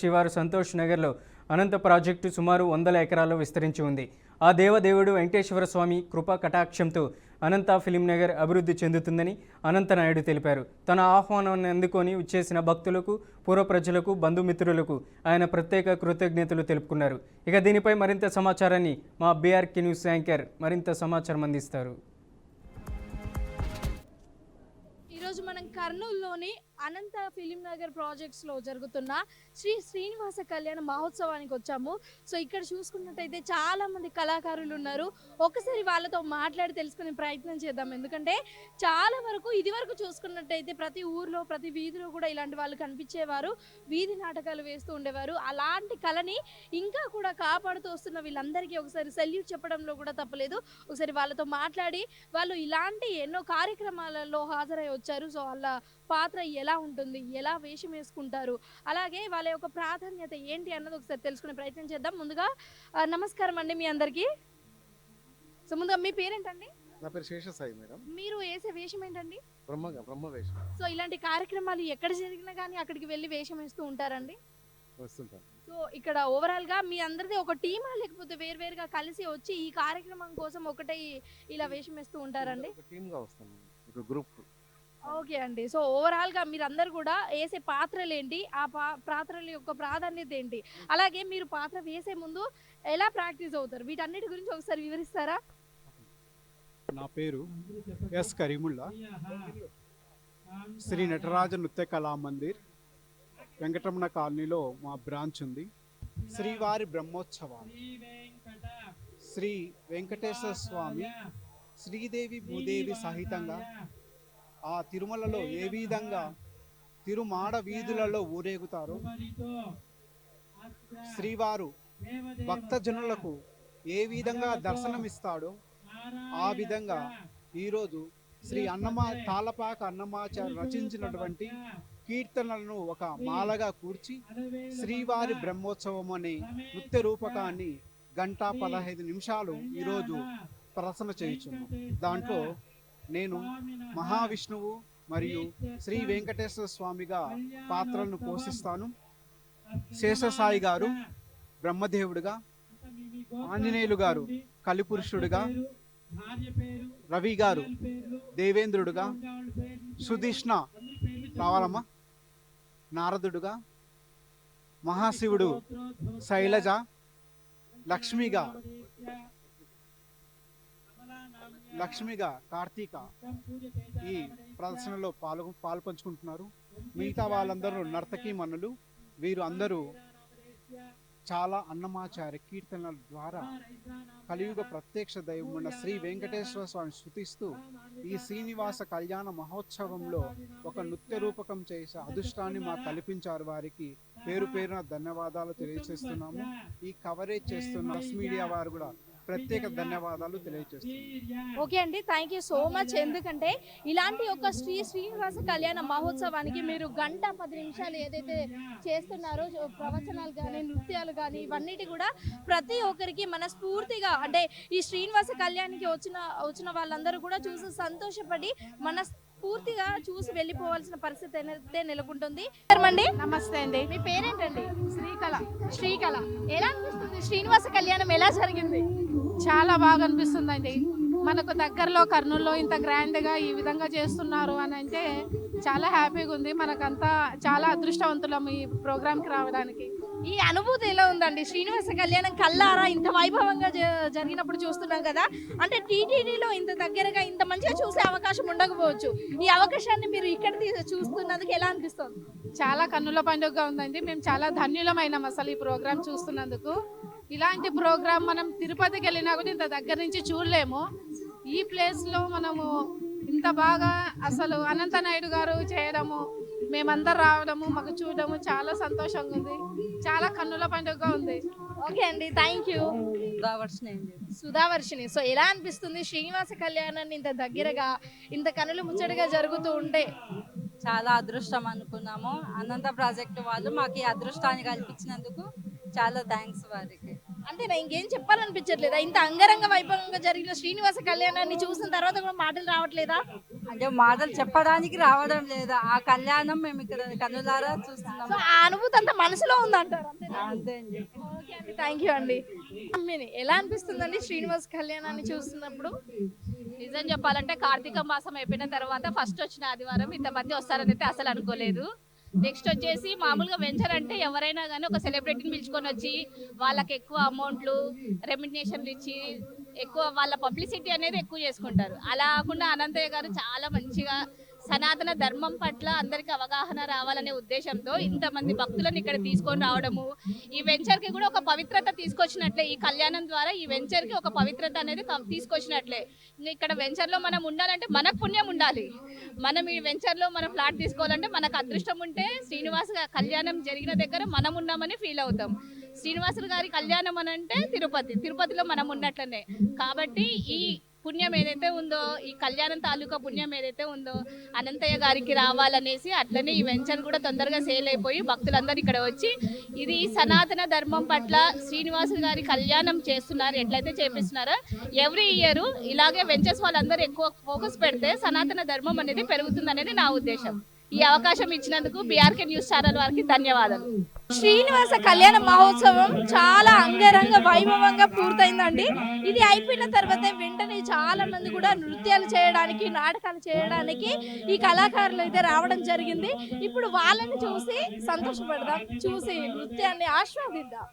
శివారు సంతోష్ నగర్లో అనంత ప్రాజెక్టు సుమారు 100 ఎకరాల్లో విస్తరించి ఉంది. ఆ దేవదేవుడు వెంకటేశ్వర స్వామి కృపా కటాక్షంతో అనంత ఫిలిం నగర్ అభివృద్ధి చెందుతుందని అనంత నాయుడు తెలిపారు. తన ఆహ్వానాన్ని అందుకొని వచ్చేసిన భక్తులకు, పూర్వ ప్రజలకు, బంధుమిత్రులకు ఆయన ప్రత్యేక కృతజ్ఞతలు తెలుపుకున్నారు. ఇక దీనిపై మరింత సమాచారాన్ని మా బీఆర్కే న్యూస్ యాంకర్ మరింత సమాచారం అందిస్తారు. ఈరోజు మనం కర్నూలులోని అనంత ఫిలిం నగర్ ప్రాజెక్ట్స్లో జరుగుతున్న శ్రీ శ్రీనివాస కళ్యాణ మహోత్సవానికి వచ్చాము. సో ఇక్కడ చూసుకున్నట్టయితే చాలా మంది కళాకారులు ఉన్నారు. ఒకసారి వాళ్ళతో మాట్లాడి తెలుసుకునే ప్రయత్నం చేద్దాం. ఎందుకంటే చాలా వరకు ఇది వరకు చూసుకున్నట్టయితే ప్రతి ఊర్లో ప్రతి వీధిలో కూడా ఇలాంటి వాళ్ళు కనిపించేవారు, వీధి నాటకాలు వేస్తూ ఉండేవారు. అలాంటి కళని ఇంకా కూడా కాపాడుతూ వస్తున్న వీళ్ళందరికీ ఒకసారి సెల్యూట్ చెప్పడంలో కూడా తప్పలేదు. ఒకసారి వాళ్ళతో మాట్లాడి వాళ్ళు ఇలాంటి ఎన్నో కార్యక్రమాలలో హాజరై వచ్చారు. సో వాళ్ళ పాత్ర ఎలా ఉంటుంది, ఎలా వేషం వేసుకుంటారు, అలాగే వాళ్ళ యొక్క ప్రాధాన్యత ఏంటి అన్నది ఒకసారి తెలుసుకునే ప్రయత్నం చేద్దాం. ముందుగా నమస్కారం అండి మీ అందరికీ. సో ముందుగా మీ పేరేంటండి? నా పేరు శేషసాయి మేడం. మీరు వేసే వేషం ఏంటండి? బ్రహ్మ వేషం. సో ఇలాంటి కార్యక్రమాలు ఎక్కడ జరిగినా కానీ అక్కడికి వెళ్ళి వేషం వేస్తూ ఉంటారండి? వస్తుంటాను. సో ఇక్కడ ఓవరాల్ గా మీ అందరిది ఒక టీమా లేకపోతే వేరువేరుగా కలిసి వచ్చి ఈ కార్యక్రమం కోసం ఒకటే ఇలా వేషం వేస్తూ ఉంటారండి? ఒక టీమ్ గా వస్తాం, ఒక గ్రూప్. ఓకే అండి. సో ఓవరాల్ గా మీరందరూ కూడా వేసే పాత్రలు ఏంటి, ఆ పాత్రల యొక్క ప్రాధాన్యత ఏంటి, అలాగే మీరు పాత్ర వేసే ముందు ఎలా ప్రాక్టీస్ అవుతారు, వీటన్నిటి గురించి ఒకసారి వివరిస్తారా? నా పేరు ఎస్ కరీముల్లా. శ్రీ నటరాజ నృత్య కళా మందిర్ వెంకటరమణ కాలనీలో మా బ్రాంచ్ ఉంది. శ్రీవారి బ్రహ్మోత్సవాలు, శ్రీ వెంకటేశ్వర స్వామి శ్రీదేవి భూదేవి సహితంగా ఆ తిరుమలలో ఏ విధంగా తిరుమాడ వీధులలో ఊరేగుతారో, శ్రీవారు భక్తజనులకు ఏ విధంగా దర్శనమిస్తాడో ఆ విధంగా ఈరోజు శ్రీ తాళపాక అన్నమాచార్య రచించినటువంటి కీర్తనలను ఒక మాలగా కూర్చి శ్రీవారి బ్రహ్మోత్సవం అనే నృత్య రూపకాన్ని 1:15 ఈరోజు ప్రదర్శన చేయుచున్నాం. దాంట్లో నేను మహావిష్ణువు మరియు శ్రీ వెంకటేశ్వర స్వామిగా పాత్రలను పోషిస్తాను. శేషసాయి గారు బ్రహ్మదేవుడిగా, ఆంజనేయులు గారు కలిపురుషుడిగా, రవి గారు దేవేంద్రుడుగా, సుధిష్ణ రావాలమ్మ నారదుడుగా, మహాశివుడు శైలజ, లక్ష్మిగా కార్తీక ఈ ప్రదర్శనలో పాల్పంచుకుంటున్నారు. మిగతా వాళ్ళందరూ నర్తకీ మనులు. వీరు అందరూ చాలా అన్నమాచార్య కీర్తనల ద్వారా కలియుగ ప్రత్యక్ష దైవమున్న శ్రీ వెంకటేశ్వర స్వామిని స్తుతిస్తూ ఈ శ్రీనివాస కళ్యాణ మహోత్సవంలో ఒక నృత్య రూపకం చేసే అదృష్టాన్ని మాకు కల్పించారు. వారికి పేరు పేరున ధన్యవాదాలు తెలియజేస్తున్నాము. ఈ కవరేజ్ చేస్తున్న ప్రెస్ మీడియా వారు కూడా ప్రత్యేక ధన్యవాదాలు తెలియజేస్తున్నాను. ఓకే అండి, థ్యాంక్ యూ సో మచ్. ఎందుకంటే ఇలాంటి ఒక శ్రీనివాస కళ్యాణ మహోత్సవానికి మీరు 1:10 ఏదైతే చేస్తున్నారో, ప్రవచనాలు కానీ నృత్యాలు కానీ ఇవన్నిటి కూడా ప్రతి ఒక్కరికి మనస్ఫూర్తిగా, అంటే ఈ శ్రీనివాస కళ్యాణానికి వచ్చిన వాళ్ళందరూ కూడా చూసి సంతోషపడి పూర్తిగా చూసి వెళ్ళిపోవాల్సిన పరిస్థితి అయితే నెలకొంటుంది. నమస్తే అండి. మీ పేరేంటండి? శ్రీకళ. ఎలా అనిపిస్తుంది శ్రీనివాస కళ్యాణం ఎలా జరిగింది? చాలా బాగా అనిపిస్తుంది అండి. మనకు దగ్గరలో కర్నూలులో ఇంత గ్రాండ్గా ఈ విధంగా చేస్తున్నారు అని అంటే చాలా హ్యాపీగా ఉంది. మనకంతా చాలా అదృష్టవంతులం ఈ ప్రోగ్రామ్కి రావడానికి. ఈ అనుభూతి ఎలా ఉందండి? శ్రీనివాస కళ్యాణం కల్లారా ఇంత వైభవంగా జరిగినప్పుడు చూస్తున్నాం కదా, అంటే టీటీడీలో ఇంత దగ్గరగా ఇంత మంచిగా చూసే అవకాశం ఉండకపోవచ్చు. ఈ అవకాశాన్ని మీరు ఇక్కడ చూస్తున్నందుకు ఎలా అనిపిస్తుంది? చాలా కన్నుల పండుగగా ఉందండి. మేము చాలా ధన్యులమైనాం అసలు ఈ ప్రోగ్రామ్ చూస్తున్నందుకు. ఇలాంటి ప్రోగ్రామ్ మనం తిరుపతికి వెళ్ళినా కూడా ఇంత దగ్గర నుంచి చూడలేము. ఈ ప్లేస్లో మనము ఇంత బాగా అసలు అనంత నాయుడు గారు చేయడము, మేమందరం రావడము, మాకు చూడడము చాలా సంతోషంగా ఉంది. చాలా కన్నుల పండుగగా ఉంది. ఓకే అండి, థ్యాంక్ యూ. సుధావర్షిని. సో ఎలా అనిపిస్తుంది శ్రీనివాస కళ్యాణాన్ని ఇంత దగ్గరగా ఇంత కనులు ముచ్చటగా జరుగుతూ ఉంటే? చాలా అదృష్టం అనుకున్నాము. అనంత ప్రాజెక్టు వాళ్ళు మాకు ఈ అదృష్టాన్ని కల్పించినందుకు చాలా థ్యాంక్స్ వారికి. అంతేనా, ఇంకేం చెప్పాలనిపించట్లేదా? ఇంత అంగరంగ వైభవంగా జరిగిన శ్రీనివాస కళ్యాణాన్ని చూసిన తర్వాత కూడా మాటలు రావట్లేదా? అంటే మాటలు చెప్పడానికి రావడం లేదా, ఆ కళ్యాణం మేము ఇక్కడ కన్నులారా చూస్తున్నాం. సో ఆ అనుభూతి అంతా మనసులో ఉందంటారు, అంతేనా? అంతే అండి. ఓకే అండి, థ్యాంక్ యూ అండి. అమ్మిని ఎలా అనిపిస్తుందండి శ్రీనివాస కళ్యాణాన్ని చూస్తున్నప్పుడు? నిజం చెప్పాలంటే కార్తీక మాసం అయిపోయిన తర్వాత ఫస్ట్ వచ్చిన ఆదివారం ఇంతమంది వస్తారని అయితే అసలు అనుకోలేదు. నెక్స్ట్ వచ్చేసి మామూలుగా వెంచర్ అంటే ఎవరైనా కానీ ఒక సెలబ్రిటీని పిలుచుకొని వచ్చి వాళ్ళకి ఎక్కువ అమౌంట్లు రెమ్యునరేషన్లు ఇచ్చి ఎక్కువ వాళ్ళ పబ్లిసిటీ అనేది ఎక్కువ చేసుకుంటారు. అలా కాకుండా అనంతయ్య గారు చాలా మంచిగా సనాతన ధర్మం పట్ల అందరికీ అవగాహన రావాలనే ఉద్దేశంతో ఇంతమంది భక్తులను ఇక్కడ తీసుకొని రావడము, ఈ వెంచర్కి కూడా ఒక పవిత్రత తీసుకొచ్చినట్లే. ఈ కళ్యాణం ద్వారా ఈ వెంచర్కి ఒక పవిత్రత అనేది తీసుకొచ్చినట్లే. ఇక్కడ వెంచర్లో మనం ఉండాలంటే మనకు పుణ్యం ఉండాలి. మనం ఈ వెంచర్లో మనం ఫ్లాట్ తీసుకోవాలంటే మనకు అదృష్టం ఉంటే శ్రీనివాస్ కళ్యాణం జరిగిన దగ్గర మనం ఉన్నామని ఫీల్ అవుతాం. శ్రీనివాసులు గారి కళ్యాణం అని అంటే తిరుపతిలో మనం ఉన్నట్లనే. కాబట్టి ఈ పుణ్యం ఏదైతే ఉందో, ఈ కళ్యాణం తాలూకా పుణ్యం ఏదైతే ఉందో అనంతయ్య గారికి రావాలనేసి అట్లనే ఈ వెంచర్ కూడా తొందరగా సేల్ అయిపోయి భక్తులందరూ ఇక్కడ వచ్చి ఇది సనాతన ధర్మం పట్ల శ్రీనివాసులు గారి కళ్యాణం చేస్తున్నారు, ఎట్లయితే చేపిస్తున్నారో ఎవ్రీ ఇయర్ ఇలాగే వెంచర్స్ వాళ్ళందరూ ఎక్కువ ఫోకస్ పెడితే సనాతన ధర్మం అనేది పెరుగుతుంది అనేది నా ఉద్దేశం. ఈ అవకాశం ఇచ్చినందుకు బీఆర్కే న్యూస్ ఛానల్ వారికి ధన్యవాదాలు. శ్రీనివాస కళ్యాణ మహోత్సవం చాలా అంగరంగ వైభవంగా పూర్తయిందండి. ఇది అయిపోయిన తర్వాత వెంటనే చాలా మంది కూడా నృత్యాలు చేయడానికి, నాటకాలు చేయడానికి ఈ కళాకారులు అయితే రావడం జరిగింది. ఇప్పుడు వాళ్ళని చూసి సంతోషపడదాం, చూసి నృత్యాన్ని ఆస్వాదిద్దాం.